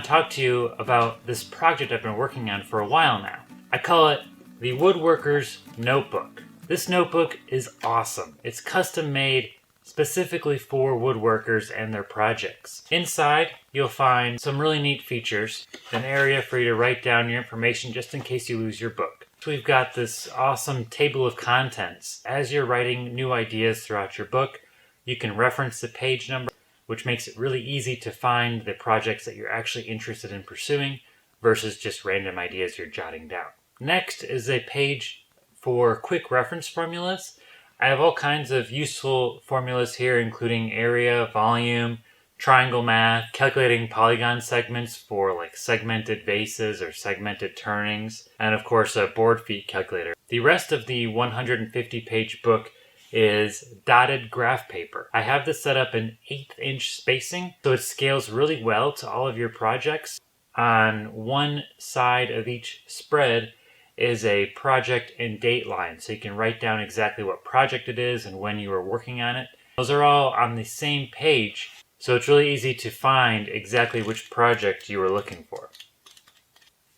want to talk to you about this project I've been working on for a while now. I call it the Woodworkers Notebook. This notebook is awesome. It's custom made specifically for woodworkers and their projects. Inside, you'll find some really neat features, an area for you to write down your information just in case you lose your book. So we've got this awesome table of contents. As you're writing new ideas throughout your book, you can reference the page number, which makes it really easy to find the projects that you're actually interested in pursuing versus just random ideas you're jotting down. Next is a page for quick reference formulas. I have all kinds of useful formulas here, including area, volume, triangle math, calculating polygon segments for like segmented bases or segmented turnings, and of course a board feet calculator. The rest of the 150-page book is dotted graph paper. I have this set up in 1/8" spacing, so it scales really well to all of your projects. On one side of each spread is a project and dateline, so you can write down exactly what project it is and when you were working on it. Those are all on the same page, so it's really easy to find exactly which project you were looking for.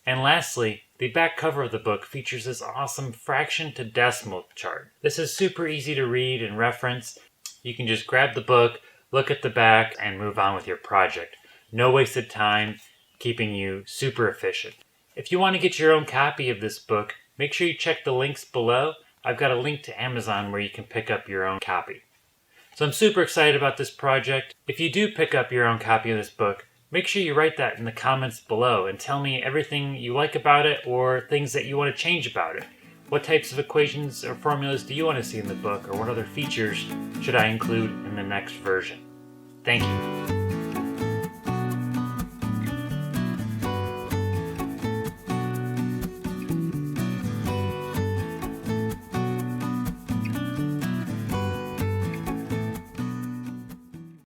And lastly, the back cover of the book features this awesome fraction to decimal chart. This is super easy to read and reference. You can just grab the book, look at the back, and move on with your project. No wasted time, keeping you super efficient. If you want to get your own copy of this book, make sure you check the links below. I've got a link to Amazon where you can pick up your own copy. So I'm super excited about this project. If you do pick up your own copy of this book, make sure you write that in the comments below and tell me everything you like about it or things that you want to change about it. What types of equations or formulas do you want to see in the book, or what other features should I include in the next version? Thank you.